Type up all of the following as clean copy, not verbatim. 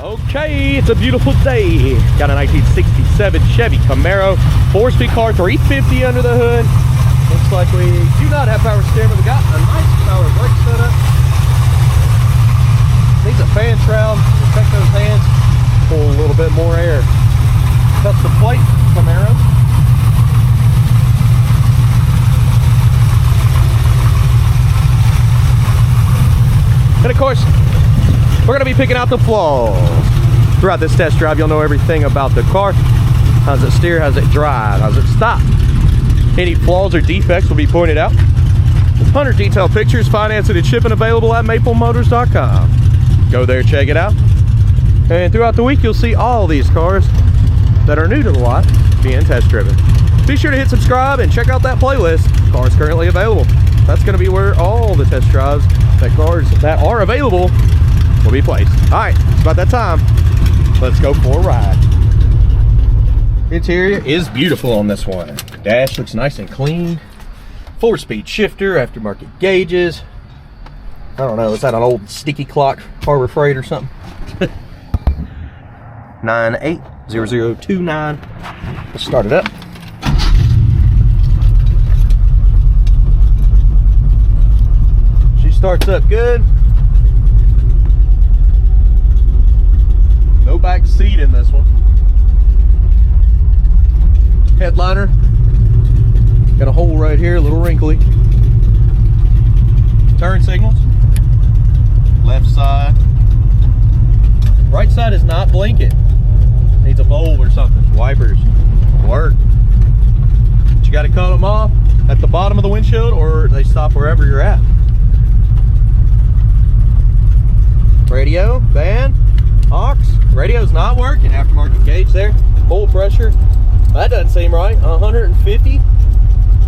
Okay, it's a beautiful day. Got a 1967 Chevy Camaro, 4-speed car, 350 under the hood. Looks like we do not have power steering, but we got a nice power brake setup. Needs a fan shroud to protect those hands. Pull a little bit more air. Custom plate, Camaro. And of course, we're going to be picking out the flaws. Throughout this test drive, you'll know everything about the car. How does it steer? How does it drive? How does it stop? Any flaws or defects will be pointed out. 100 detailed pictures, financing and shipping available at maplemotors.com. Go there, check it out. And throughout the week, you'll see all these cars that are new to the lot being test driven. Be sure to hit subscribe and check out that playlist. Cars currently available. That's going to be where all the test drives that cars that are available will be placed. All right, it's about that time. Let's go for a ride. Interior is beautiful on this one. Dash looks nice and clean. 4-speed shifter, aftermarket gauges. I don't know, is that an old sticky clock, Harbor Freight or something? 980029. Let's start it up. She starts up good. No back seat in this one. Headliner. Got a hole right here, a little wrinkly. Turn signals. Left side. Right side is not blinking. Needs a bulb or something. Wipers work. But you got to cut them off at the bottom of the windshield or they stop wherever you're at. Radio, van, aux. Radio's not working. Aftermarket gauge there. Full pressure. That doesn't seem right. 150.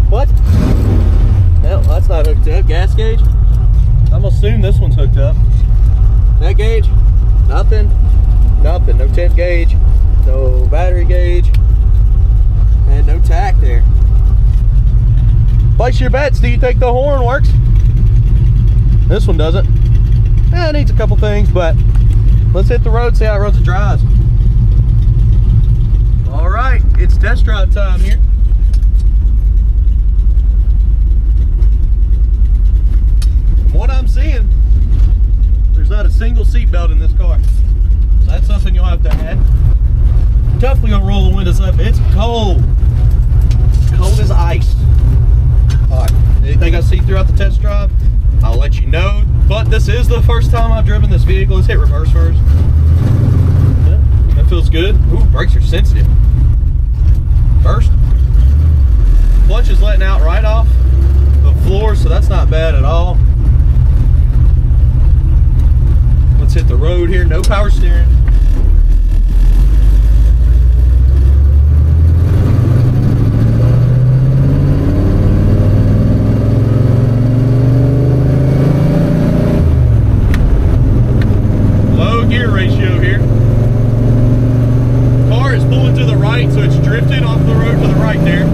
What? No, that's not hooked up. Gas gauge. I'm gonna assume this one's hooked up. That gauge. Nothing. Nothing. No temp gauge. No battery gauge. And no tack there. Place your bets. Do you think the horn works? This one doesn't. It needs a couple things, but let's hit the road, see how it runs and drives. All right, it's test drive time here. From what I'm seeing, there's not a single seat belt in this car. So that's something you'll have to add. Definitely gonna roll the windows up. It's cold. Cold as ice. All right, anything I see throughout the test drive, I'll let you know. But this is the first time I've driven this vehicle. Let's hit reverse first. Yeah, that feels good. Ooh, brakes are sensitive. First. Clutch is letting out right off the floor, so that's not bad at all. Let's hit the road here. No power steering. Gear ratio here. Car is pulling to the right, so it's drifting off the road to the right there.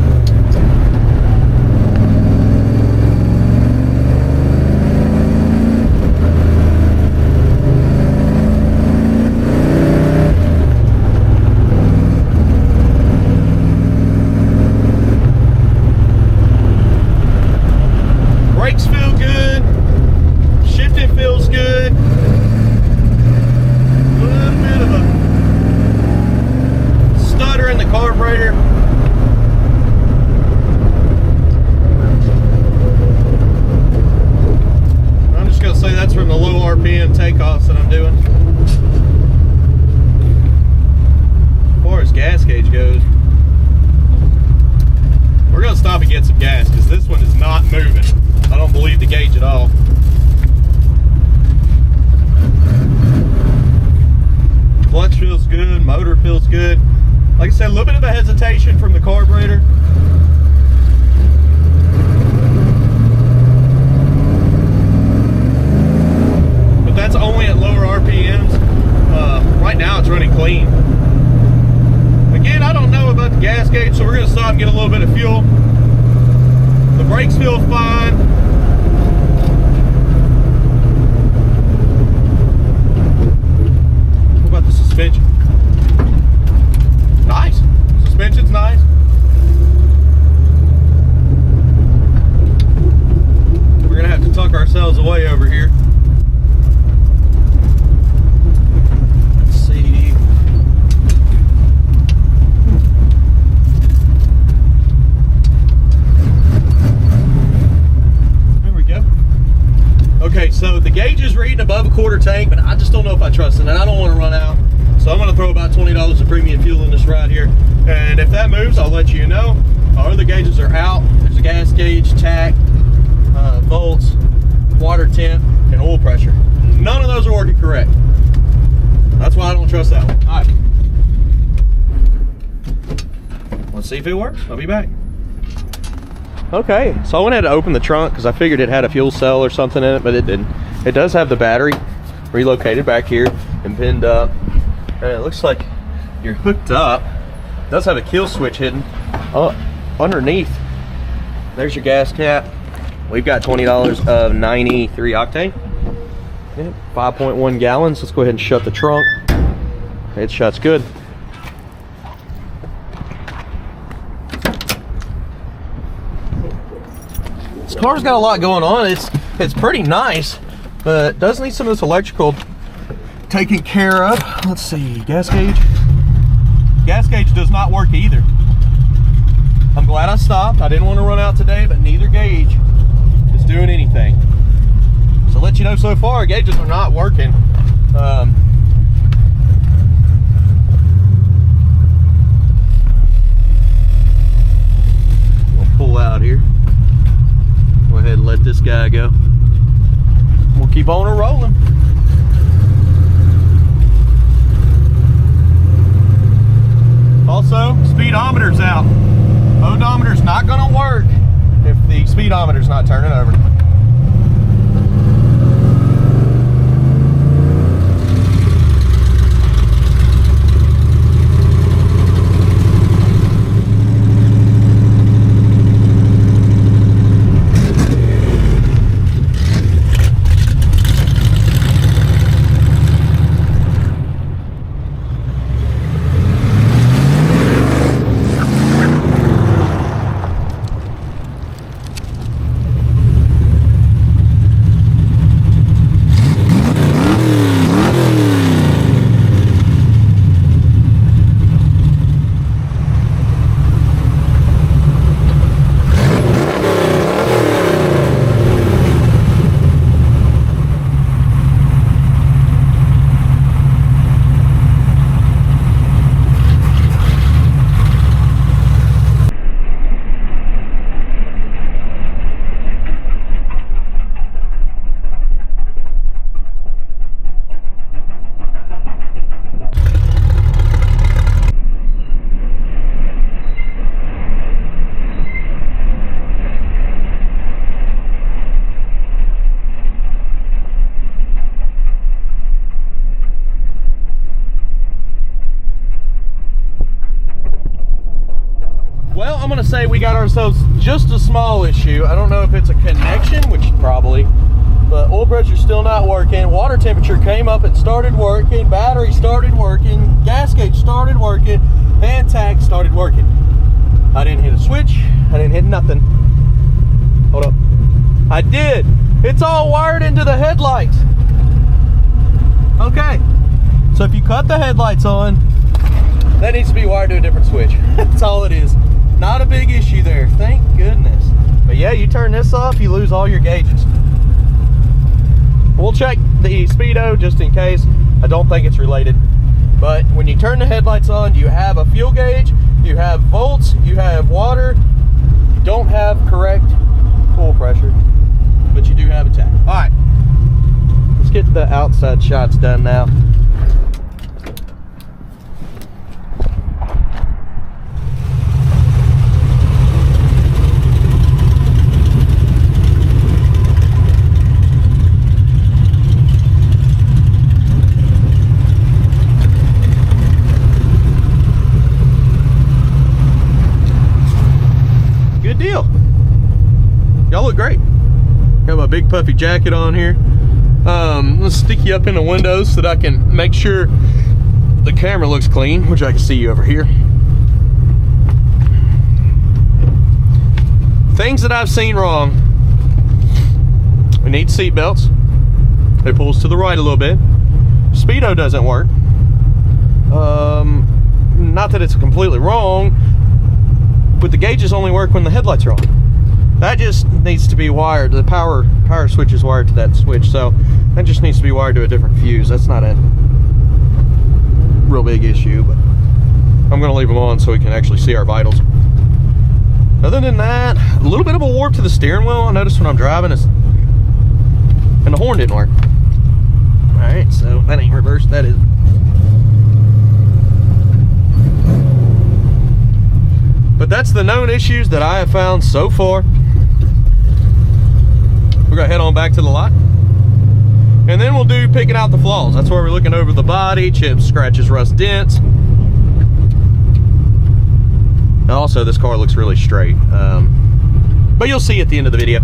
Brakes feel good. Shifting feels good. In the carburetor. I'm just going to say that's from the low RPM takeoffs that I'm doing. As far as gas gauge goes, we're going to stop and get some gas because this one is not moving. I don't believe the gauge at all. Clutch feels good, motor feels good. Like I said, a little bit of a hesitation from the carburetor. But that's only at lower RPMs. Right now it's running clean. Again, I don't know about the gas gauge, so we're going to stop and get a little bit of fuel. The brakes feel fine. What about the suspension's nice. We're gonna have to tuck ourselves away over here. Let's see. There we go. Okay, so the gauge is reading above a quarter tank, but I just don't know if I trust it, and I don't want to run out. So I'm going to throw about $20 of premium fuel in this ride here. And if that moves, I'll let you know. Our other gauges are out. There's a gas gauge, tach, volts, water temp, and oil pressure. None of those are working correct. That's why I don't trust that one. All right. Let's see if it works. I'll be back. Okay, so I went ahead to open the trunk because I figured it had a fuel cell or something in it, but it didn't. It does have the battery relocated back here and pinned up. And it looks like you're hooked up. It does have a kill switch hidden underneath. There's your gas cap. We've got $20 of 93 octane. 5.1 gallons. Let's go ahead and shut the trunk. It shuts good. This car's got a lot going on. It's pretty nice, but it does need some of this electrical taken care of. Let's see, gas gauge. Gas gauge does not work either. I'm glad I stopped. I didn't want to run out today, but neither gauge is doing anything. So I'll let you know so far, gauges are not working. We'll pull out here. Go ahead and let this guy go. We'll keep on rolling. Also, speedometer's out. Odometer's not gonna work if the speedometer's not turning over. Well, I'm gonna say we got ourselves just a small issue. I don't know if it's a connection, which probably, but oil pressure's still not working. Water temperature came up and started working. Battery started working. Gas gauge started working. And tach started working. I didn't hit a switch. I didn't hit nothing. Hold up. I did. It's all wired into the headlights. Okay. So if you cut the headlights on, that needs to be wired to a different switch. That's all it is. Not a big issue there, thank goodness. But yeah, you turn this off, you lose all your gauges. We'll check the speedo just in case. I don't think it's related. But when you turn the headlights on, you have a fuel gauge, you have volts, you have water. You don't have correct oil pressure, but you do have a tach. All right, let's get the outside shots done now. Deal. Y'all look great. Got my big puffy jacket on here. Let's stick you up in the windows so that I can make sure the camera looks clean, which I can see you over here. Things that I've seen wrong. We need seat belts. It pulls to the right a little bit. Speedo doesn't work. Not that it's completely wrong, but the gauges only work when the headlights are on. That just needs to be wired. The power switch is wired to that switch, so that just needs to be wired to a different fuse. That's not a real big issue, but I'm going to leave them on so we can actually see our vitals. Other than that, a little bit of a warp to the steering wheel. I noticed when I'm driving, and the horn didn't work. All right, so that ain't reversed. That is. But that's the known issues that I have found so far. We're gonna head on back to the lot, and then we'll do picking out the flaws. That's where we're looking over the body, chips, scratches, rust, dents. And also, this car looks really straight, but you'll see at the end of the video.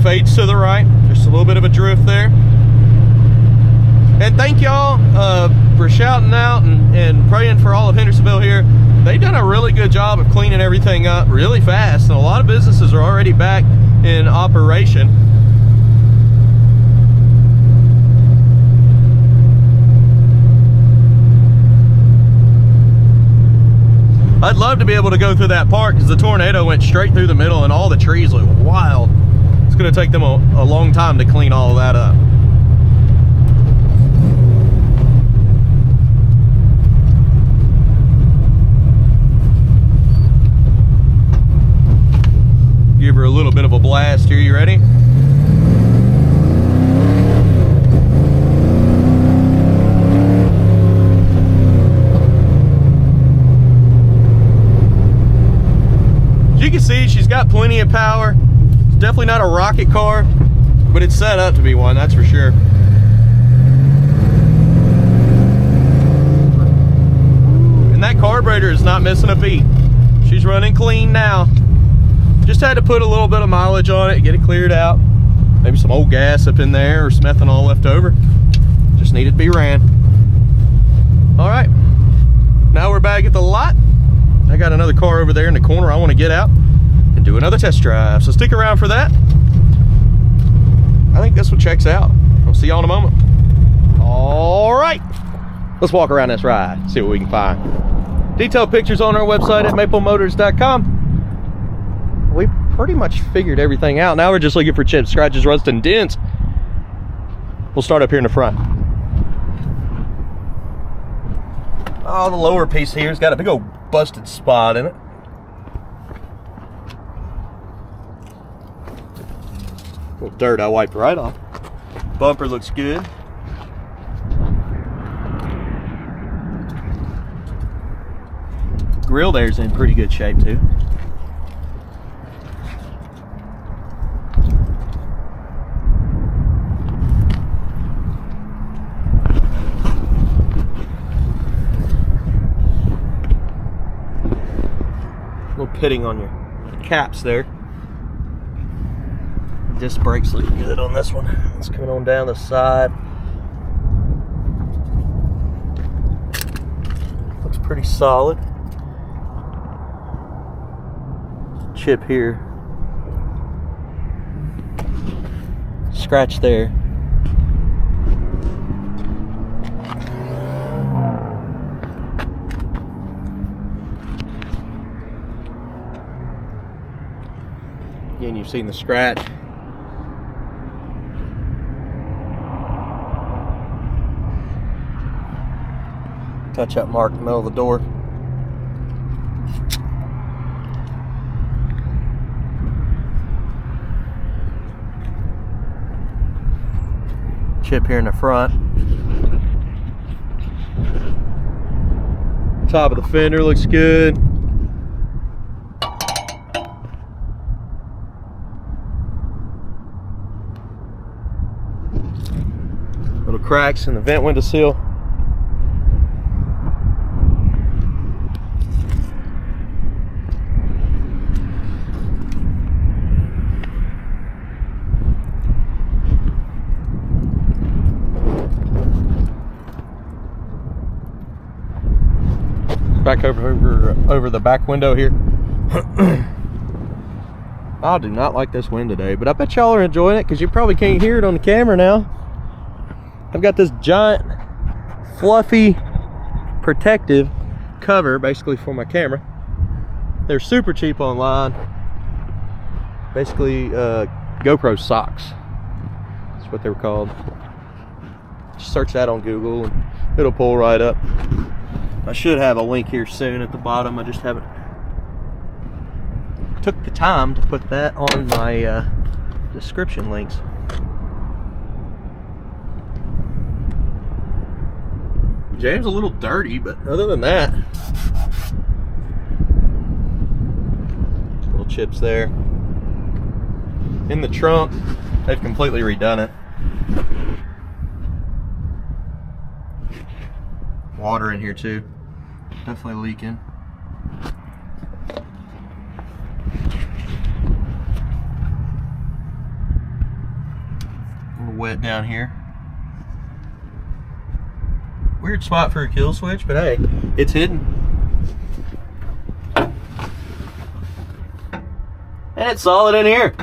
Fades to the right, just a little bit of a drift there. And thank y'all for shouting out and praying for all of Hendersonville here. They've done a really good job of cleaning everything up really fast, and a lot of businesses are already back in operation. I'd love to be able to go through that park because the tornado went straight through the middle and all the trees look wild. It's going to take them a long time to clean all of that up. Give her a little bit of a blast here. You ready? As you can see, she's got plenty of power. Definitely not a rocket car, but it's set up to be one, that's for sure. And that carburetor is not missing a beat. She's running clean now. Just had to put a little bit of mileage on it, get it cleared out. Maybe some old gas up in there or some ethanol left over. Just needed to be ran. All right, now we're back at the lot. I got another car over there in the corner I want to get out and do another test drive, so stick around for that. I think this one checks out. I'll see y'all in a moment. All right, let's walk around this ride, see what we can find. Detailed pictures on our website at maplemotors.com. We pretty much figured everything out. Now we're just looking for chips, scratches, rust, and dents. We'll start up here in the front. Oh, the lower piece here's got a big old busted spot in it. Little dirt I wiped right off. Bumper looks good. Grill there's in pretty good shape too. Little pitting on your caps there. Disc brakes look good on this one. It's coming on down the side. Looks pretty solid. Chip here. Scratch there. Again, you've seen the scratch. Touch up mark in the middle of the door. Chip here in the front. Top of the fender looks good. Little cracks in the vent window seal. Back over the back window here. I do not like this wind today, but I bet y'all are enjoying it because you probably can't hear it on the camera now. I've got this giant fluffy protective cover basically for my camera. They're super cheap online. Basically GoPro socks. That's what they were called. Just search that on Google and it'll pull right up. I should have a link here soon at the bottom. I just haven't took the time to put that on my description links. Jam's a little dirty, but other than that, little chips there. In the trunk, they've completely redone it. Water in here too. Definitely leaking. A little wet down here. Weird spot for a kill switch, but hey, it's hidden. And it's solid in here.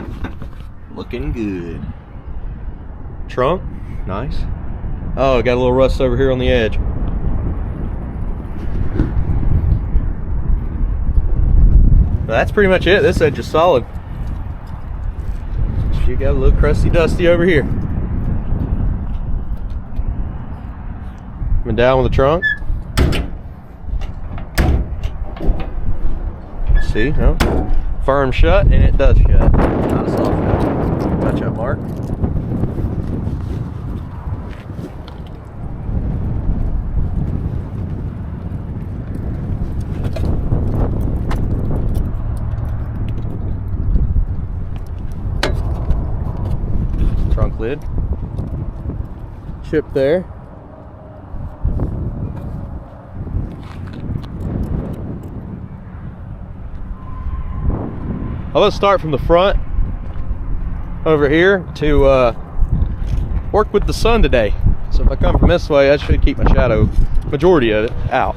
Looking good. Trunk, nice. Oh, got a little rust over here on the edge. That's pretty much it. This edge is solid. She got a little crusty dusty over here. Been down with the trunk. See, no, firm shut, and it does shut. Not a soft touch up mark. Trunk lid, chip there. Let's start from the front over here to work with the sun today. So if I come from this way, I should keep my shadow, majority of it, out.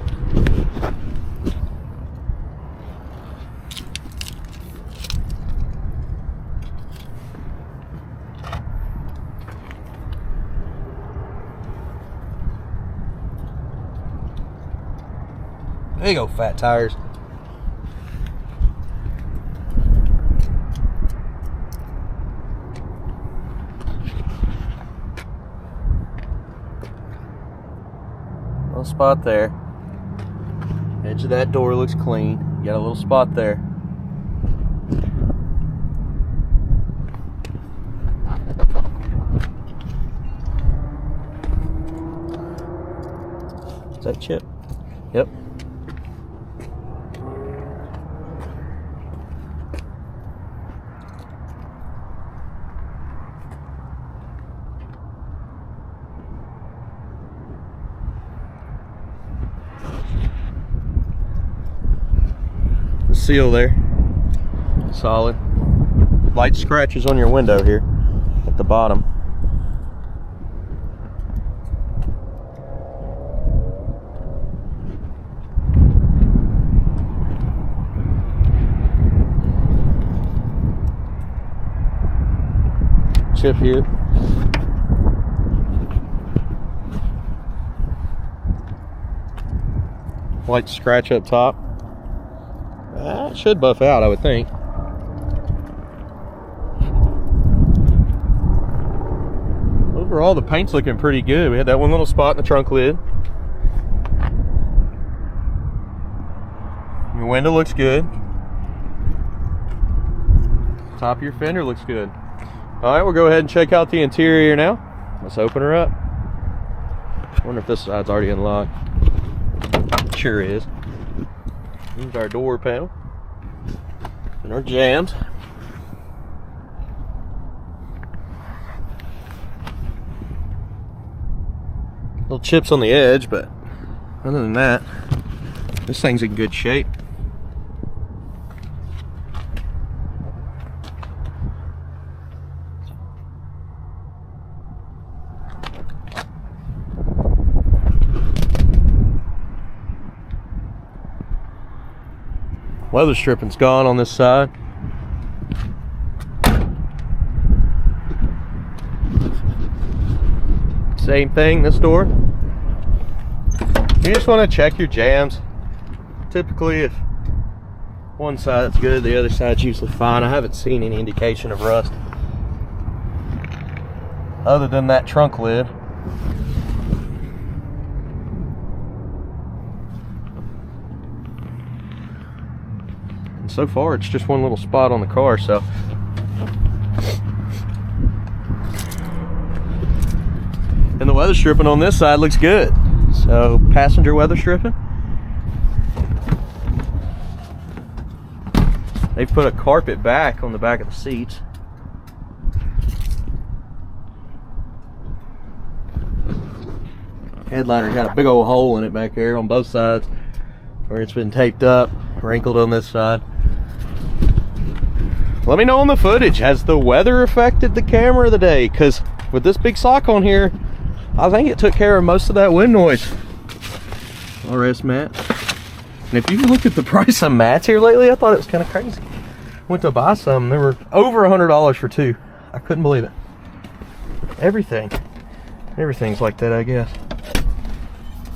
There you go, fat tires. Little spot there. Edge of that door looks clean. You got a little spot there. Is that chip? Yep. Seal there, solid. Light scratches on your window here at the bottom. Chip here. Light scratch up top. It should buff out, I would think. Overall, the paint's looking pretty good. We had that one little spot in the trunk lid. Your window looks good. Top of your fender looks good. All right, we'll go ahead and check out the interior now. Let's open her up. Wonder if this side's already unlocked. Sure is. Here's our door panel and our jams. Little chips on the edge, but other than that, this thing's in good shape. Weather stripping's gone on this side. Same thing this door. You just want to check your jams. Typically, if one side's good, the other side's usually fine. I haven't seen any indication of rust other than that trunk lid. And so far, it's just one little spot on the car, so. And the weather stripping on this side looks good. So, passenger weather stripping. They've put a carpet back on the back of the seats. Headliner's got a big old hole in it back here on both sides where it's been taped up, wrinkled on this side. Let me know on the footage, has the weather affected the camera today? Because with this big sock on here, I think it took care of most of that wind noise. RS mat. And if you look at the price of mats here lately, I thought it was kind of crazy. Went to buy some, they were over $100 for two. I couldn't believe it. Everything's like that, I guess.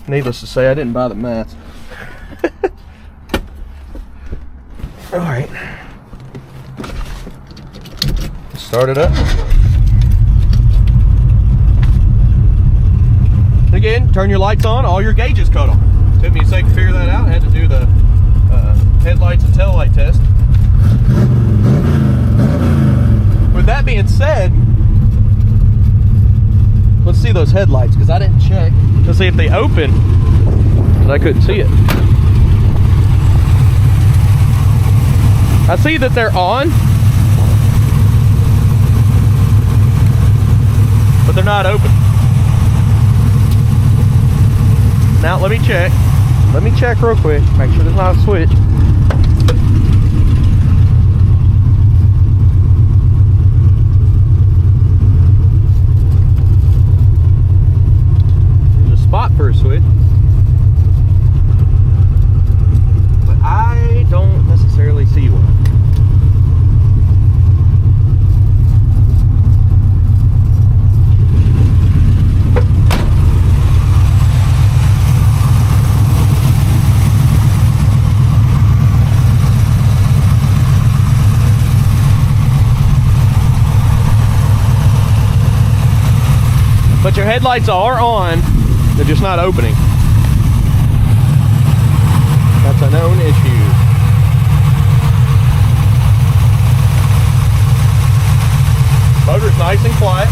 Needless to say, I didn't buy the mats. All right. Start it up. Again, turn your lights on, all your gauges cut off. Took me a second to figure that out. I had to do the headlights and tail light test. With that being said, let's see those headlights, because I didn't check to see if they open, because I couldn't see it. I see that they're on, but they're not open. Now let me check. Let me check real quick. Make sure there's not a switch. There's a spot for a switch, but I don't necessarily see one. But your headlights are on, they're just not opening. That's a known issue. Motor's nice and quiet.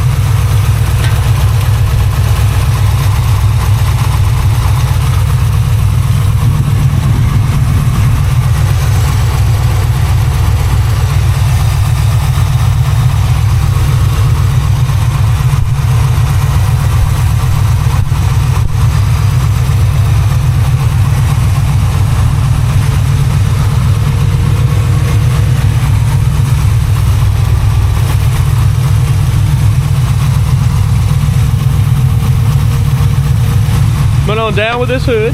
Went on down with this hood.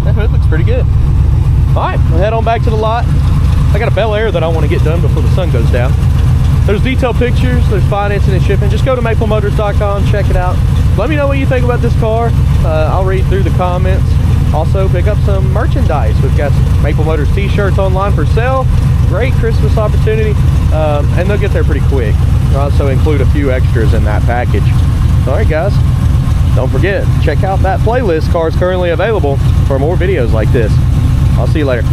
That hood looks pretty good. All right, we'll head on back to the lot. I got a Bel Air that I want to get done before the sun goes down. There's detailed pictures, there's financing and shipping. Just go to maplemotors.com, check it out. Let me know what you think about this car. I'll read through the comments. Also, pick up some merchandise. We've got some Maple Motors t-shirts online for sale. great Christmas opportunity, and they'll get there pretty quick. We'll also include a few extras in that package. All right, guys, don't forget, check out that playlist, cars currently available, for more videos like this. I'll see you later.